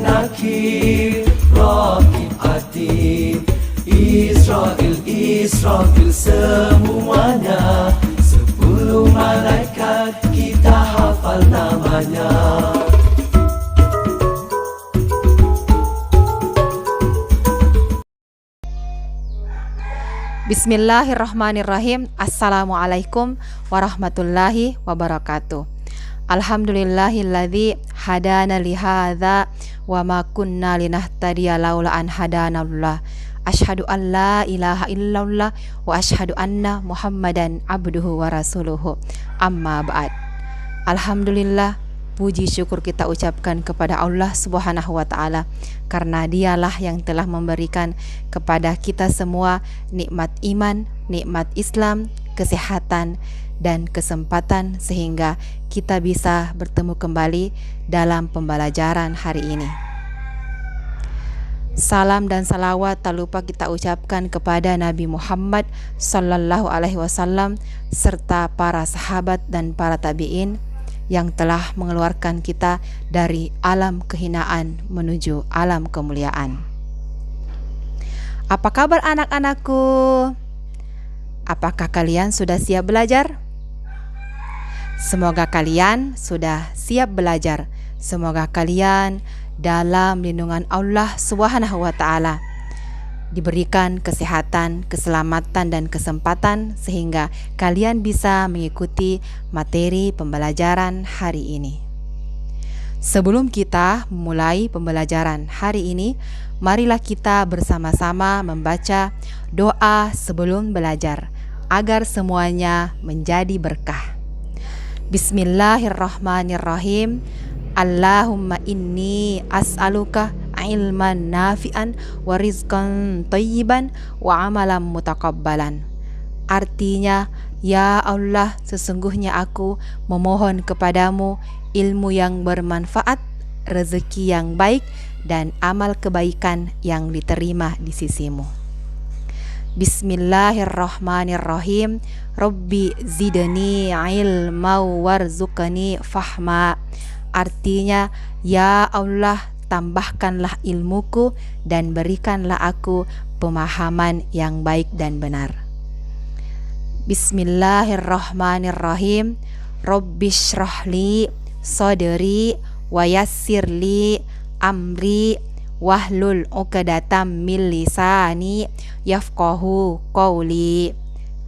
nakir, Raqib Atid, Israfil semuanya, 10 malaikat kita hafal namanya. Bismillahirrahmanirrahim. Assalamualaikum warahmatullahi wabarakatuh. Alhamdulillahilladzi hadana lihadza wa ma kunna linahtadiya laula an hadanallah. Asyhadu an la ilaha illallah wa asyhadu anna Muhammadan abduhu wa rasuluhu. Amma ba'd. Alhamdulillah, puji syukur kita ucapkan kepada Allah Subhanahu wa ta'ala, karena dialah yang telah memberikan kepada kita semua nikmat iman, nikmat Islam, kesehatan, dan kesempatan sehingga kita bisa bertemu kembali dalam pembelajaran hari ini. Salam dan salawat tak lupa kita ucapkan kepada Nabi Muhammad sallallahu alaihi wasallam serta para sahabat dan para tabi'in yang telah mengeluarkan kita dari alam kehinaan menuju alam kemuliaan. Apa kabar anak-anakku? Apakah kalian sudah siap belajar? Semoga kalian sudah siap belajar. Semoga kalian dalam lindungan Allah Subhanahu wa ta'ala diberikan kesehatan, keselamatan, dan kesempatan sehingga kalian bisa mengikuti materi pembelajaran hari ini. Sebelum kita memulai pembelajaran hari ini, marilah kita bersama-sama membaca doa sebelum belajar agar semuanya menjadi berkah. Bismillahirrahmanirrahim. Allahumma inni as'aluka ilman nafi'an wa rizqan thayyiban wa amalan mutakabbalan. Artinya, ya Allah, sesungguhnya aku memohon kepadamu ilmu yang bermanfaat, rezeki yang baik, dan amal kebaikan yang diterima di sisimu. Bismillahirrahmanirrahim. Rabbi zidni ilma warzuqni fahma. Artinya, ya Allah, tambahkanlah ilmuku dan berikanlah aku pemahaman yang baik dan benar. Bismillahirrahmanirrahim. Rabbishrahli sadri wa yassirli amri wahlul 'uqdatam min lisani yafqahu qawli.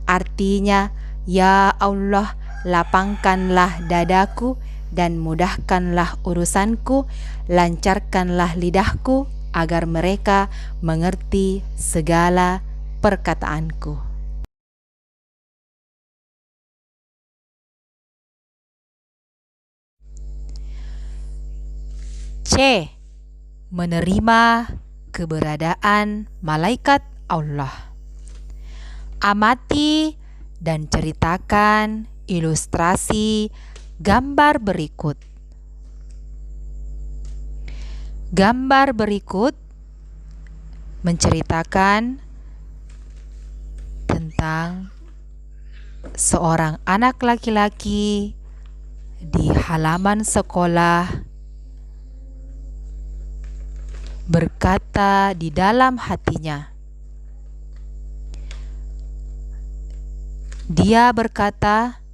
Artinya, ya Allah, lapangkanlah dadaku dan mudahkanlah urusanku, lancarkanlah lidahku agar mereka mengerti segala perkataanku. C. Menerima keberadaan malaikat Allah. Amati dan ceritakan ilustrasi gambar berikut. Gambar berikut menceritakan tentang seorang anak laki-laki di halaman sekolah berkata di dalam hatinya. Dia berkata,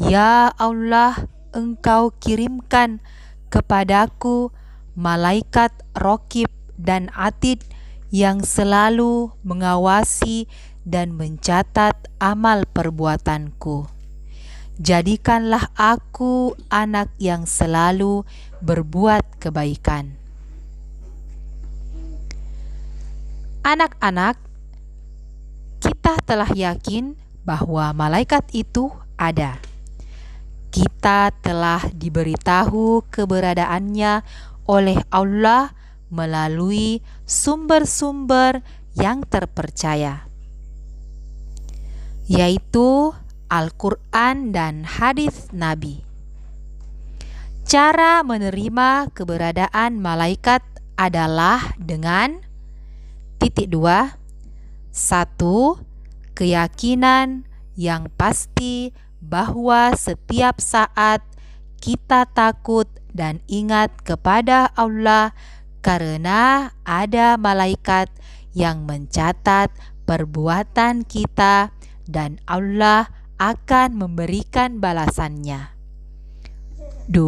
"Ya Allah, Engkau kirimkan kepadaku malaikat Raqib dan Atid yang selalu mengawasi dan mencatat amal perbuatanku. Jadikanlah aku anak yang selalu berbuat kebaikan." Anak-anak, kita telah yakin bahwa malaikat itu ada. Kita telah diberitahu keberadaannya oleh Allah melalui sumber-sumber yang terpercaya, yaitu Al-Quran dan hadis Nabi. Cara menerima keberadaan malaikat adalah dengan 2. 1. Keyakinan yang pasti bahwa setiap saat kita takut dan ingat kepada Allah karena ada malaikat yang mencatat perbuatan kita dan Allah akan memberikan balasannya. 2.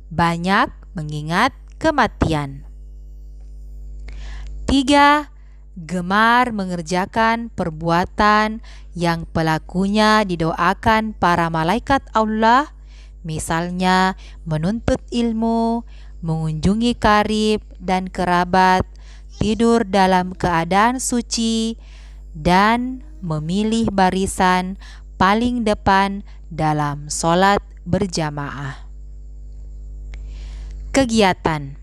Banyak mengingat kematian. 3. Gemar mengerjakan perbuatan yang pelakunya didoakan para malaikat Allah, misalnya menuntut ilmu, mengunjungi karib dan kerabat, tidur dalam keadaan suci, dan memilih barisan paling depan dalam sholat berjamaah. Kegiatan.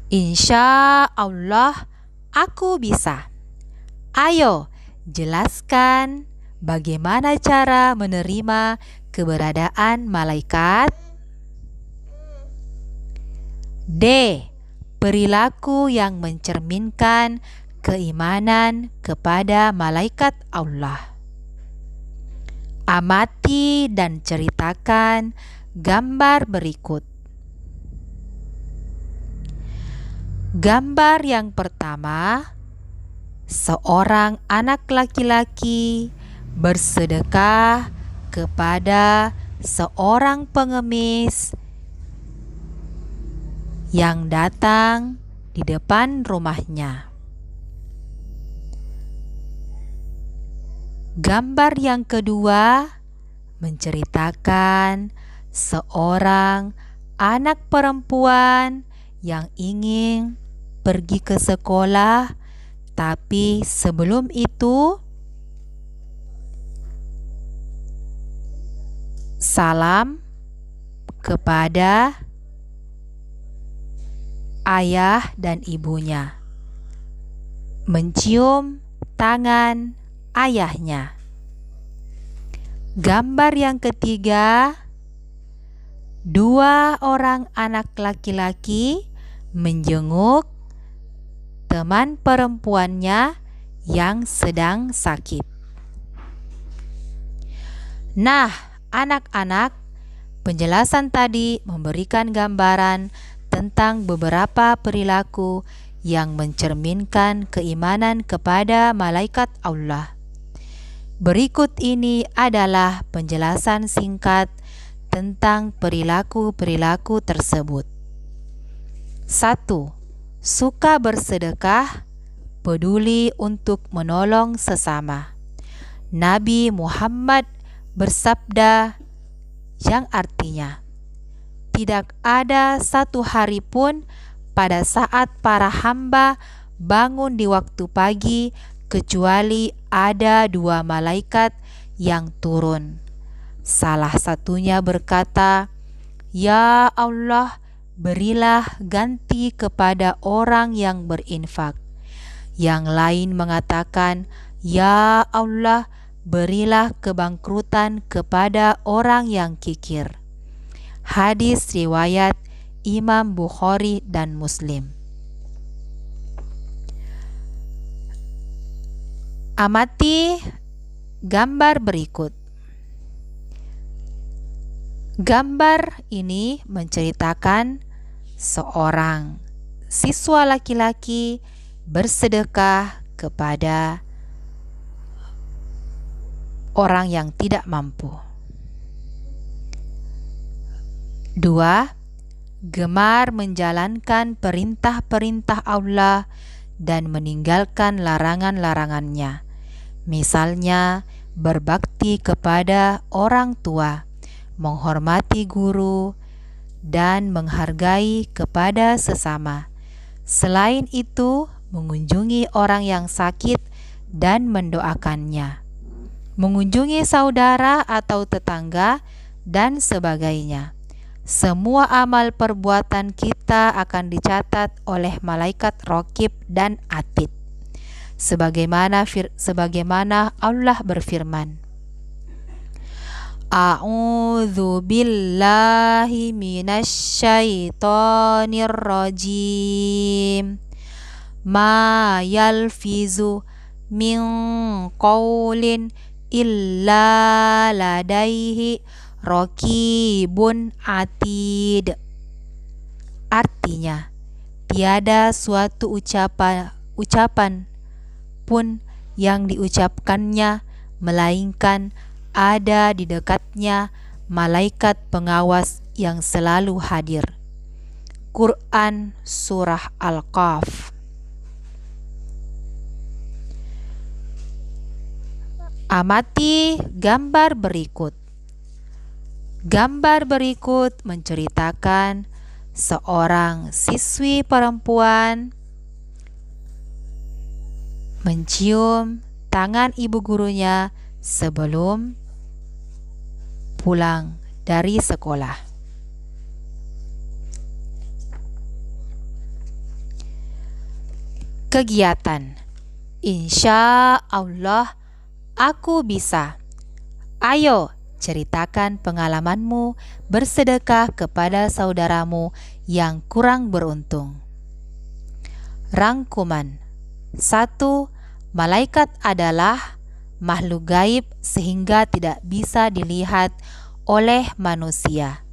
Insya Allah aku bisa. Ayo, jelaskan bagaimana cara menerima keberadaan malaikat. D. Perilaku yang mencerminkan keimanan kepada malaikat Allah. Amati dan ceritakan gambar berikut. Gambar yang pertama, seorang anak laki-laki bersedekah kepada seorang pengemis yang datang di depan rumahnya. Gambar yang kedua menceritakan seorang anak perempuan yang ingin pergi ke sekolah, tapi sebelum itu salam kepada ayah dan ibunya, mencium tangan ayahnya. Gambar yang ketiga, dua orang anak laki-laki menjenguk teman perempuannya yang sedang sakit. Nah, anak-anak, penjelasan tadi memberikan gambaran tentang beberapa perilaku yang mencerminkan keimanan kepada malaikat Allah. Berikut ini adalah penjelasan singkat tentang perilaku-perilaku tersebut. 1. Suka bersedekah, peduli untuk menolong sesama. Nabi Muhammad bersabda yang artinya, tidak ada satu hari pun pada saat para hamba bangun di waktu pagi kecuali ada dua malaikat yang turun. Salah satunya berkata, "Ya Allah, berilah ganti kepada orang yang berinfak." Yang lain mengatakan, "Ya Allah, berilah kebangkrutan kepada orang yang kikir." Hadis riwayat Imam Bukhari dan Muslim. Amati gambar berikut. Gambar ini menceritakan seorang siswa laki-laki bersedekah kepada orang yang tidak mampu. 2. Gemar menjalankan perintah-perintah Allah dan meninggalkan larangan-larangannya. Misalnya, berbakti kepada orang tua, menghormati guru, dan menghargai kepada sesama. Selain itu, mengunjungi orang yang sakit dan mendoakannya, mengunjungi saudara atau tetangga, dan sebagainya. Semua amal perbuatan kita akan dicatat oleh malaikat Raqib dan Atid. Sebagaimana Allah berfirman, A'udzu billahi minasyaitonir rajim. Ma yalfizu min qaulin illa ladaihi raqibun atid. Artinya, tiada suatu ucapan pun yang diucapkannya melainkan ada di dekatnya malaikat pengawas yang selalu hadir. Quran Surah Al-Qaf. Amati gambar berikut. Gambar berikut menceritakan seorang siswi perempuan mencium tangan ibu gurunya sebelum pulang dari sekolah. Kegiatan. Insya Allah aku bisa. Ayo ceritakan pengalamanmu bersedekah kepada saudaramu yang kurang beruntung. Rangkuman. 1. Malaikat adalah makhluk gaib sehingga tidak bisa dilihat oleh manusia.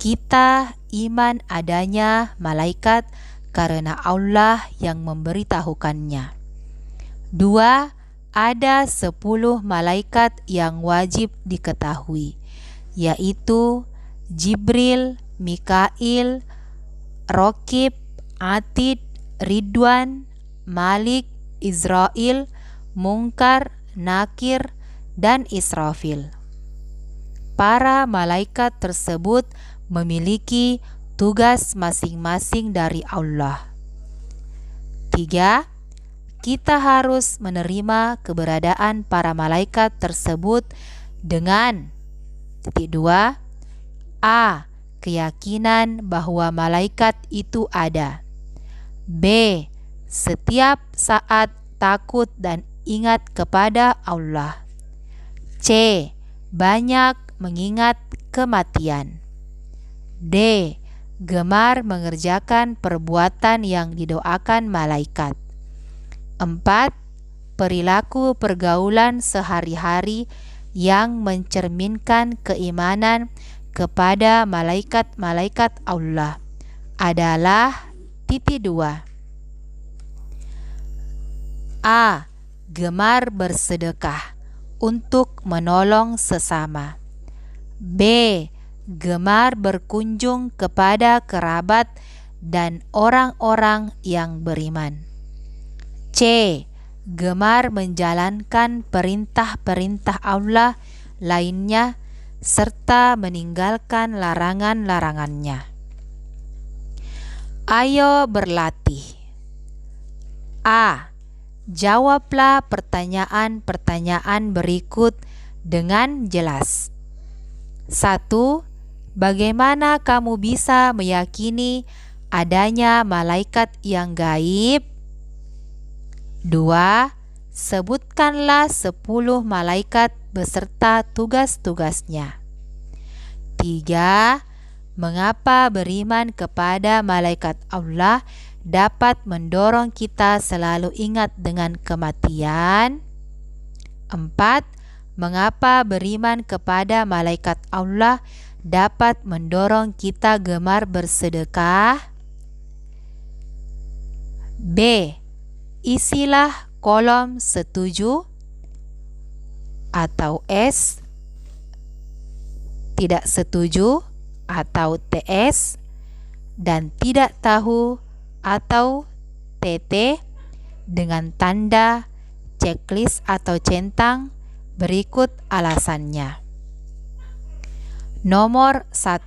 Kita iman adanya malaikat karena Allah yang memberitahukannya. 2. Ada 10 malaikat yang wajib diketahui, yaitu Jibril, Mikail, Raqib, Atid, Ridwan, Malik, Israil, Munkar, Nakir, dan Israfil. Para malaikat tersebut memiliki tugas masing-masing dari Allah. 3. Kita harus menerima keberadaan para malaikat tersebut dengan 2. A. Keyakinan bahwa malaikat itu ada. B. Setiap saat takut dan ingat kepada Allah. C. Banyak mengingat kematian. D. Gemar mengerjakan perbuatan yang didoakan malaikat. 4. Perilaku pergaulan sehari-hari yang mencerminkan keimanan kepada malaikat-malaikat Allah adalah 2. A. Gemar bersedekah untuk menolong sesama. B. Gemar berkunjung kepada kerabat dan orang-orang yang beriman. C. Gemar menjalankan perintah-perintah Allah lainnya serta meninggalkan larangan-larangannya. Ayo berlatih. A. Jawablah pertanyaan-pertanyaan berikut dengan jelas. 1. Bagaimana kamu bisa meyakini adanya malaikat yang gaib? 2. Sebutkanlah 10 malaikat beserta tugas-tugasnya. 3. Mengapa beriman kepada malaikat Allah dapat mendorong kita selalu ingat dengan kematian? 4. Mengapa beriman kepada malaikat Allah dapat mendorong kita gemar bersedekah? B. Isilah kolom setuju atau S, tidak setuju atau TS, dan tidak tahu atau TT dengan tanda checklist atau centang berikut alasannya. Nomor 1.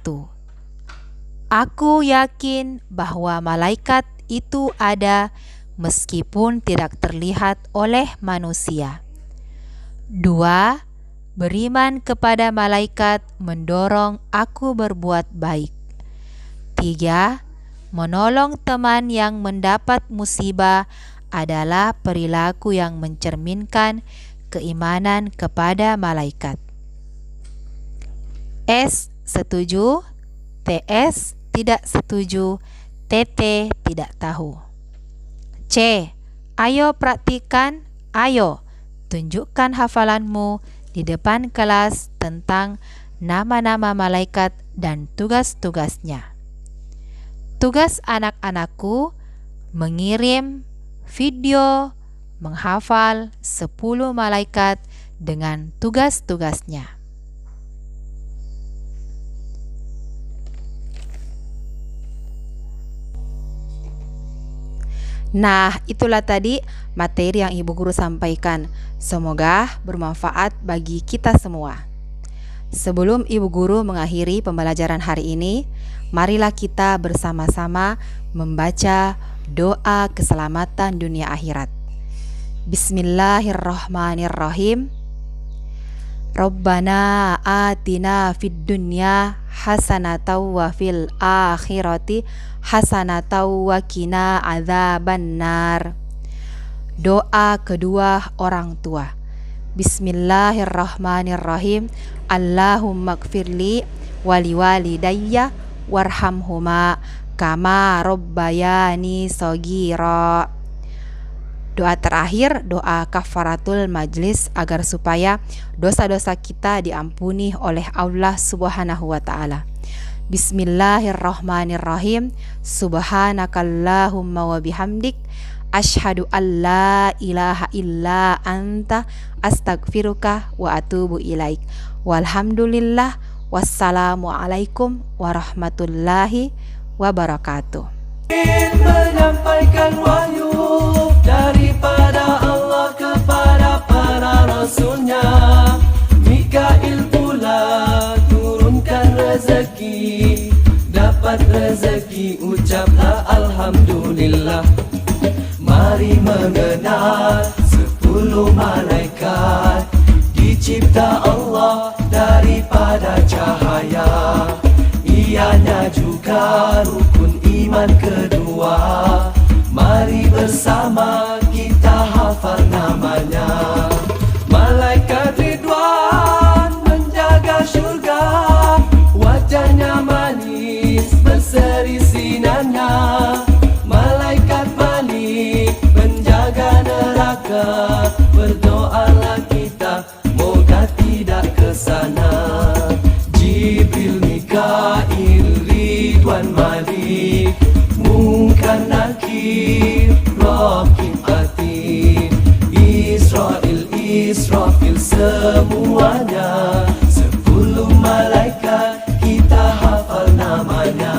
Aku yakin bahwa malaikat itu ada meskipun tidak terlihat oleh manusia. 2. Beriman kepada malaikat mendorong aku berbuat baik. 3. Menolong teman yang mendapat musibah adalah perilaku yang mencerminkan keimanan kepada malaikat. S. Setuju. TS. Tidak setuju. TT. Tidak tahu. C. Ayo praktikan. Ayo tunjukkan hafalanmu di depan kelas tentang nama-nama malaikat dan tugas-tugasnya. Tugas anak-anakku mengirim video menghafal 10 malaikat dengan tugas-tugasnya. Nah, itulah tadi materi yang Ibu Guru sampaikan. Semoga bermanfaat bagi kita semua. Sebelum Ibu Guru mengakhiri pembelajaran hari ini, marilah kita bersama-sama membaca doa keselamatan dunia akhirat. Bismillahirrahmanirrahim. Rabbana atina fid dunya hasanatan wa fil akhirati hasanatan wa qina adzabannar. Doa kedua orang tua. Bismillahirrahmanirrahim. Allahumma gfirli wali walidayya warhamhuma kama rabbayani shaghira. Doa terakhir, doa kafaratul majlis, agar supaya dosa-dosa kita diampuni oleh Allah Subhanahu wa taala. Bismillahirrahmanirrahim. Subhanakallahumma wa bihamdik asyhadu an la ilaha illa anta astaghfiruka wa atubu ilaik. Walhamdulillah. Wassalamualaikum warahmatullahi wabarakatuh. Menyampaikan wahyu daripada Allah kepada para rasulnya. Mikail pula turunkan rezeki, dapat rezeki ucaplah alhamdulillah. Mari mengenal 10 malaikat, dicipta Allah daripada cahaya. Ianya juga rukun iman kedua. Mari bersama kita hafal namanya. Malaikat Ridwan menjaga syurga, wajahnya manis berseri sinarnya. Malaikat Malik menjaga neraka, berdoalah kita moga tidak ke sana. Jibril, Mikail, Ridwan, Malik, Munkar, Nakir, Raqib, Atid, Israfil, semuanya 10 malaikat kita hafal namanya.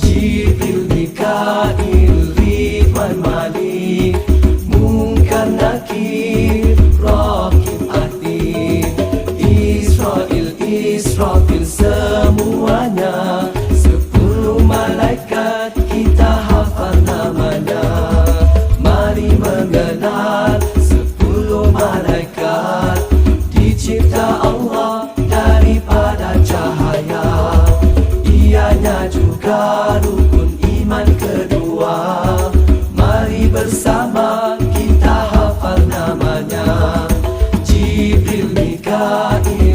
Jibril, Mikail, Ridwan, Malik, Munkar, Nakir, Raqib, Atid, Israfil, semuanya 10 malaikat kita hafal namanya. Mari mengenal 10 malaikat, dicipta Allah daripada cahaya. Ianya juga rukun iman kedua. Mari bersama kita hafal namanya. Jibril, Mikail,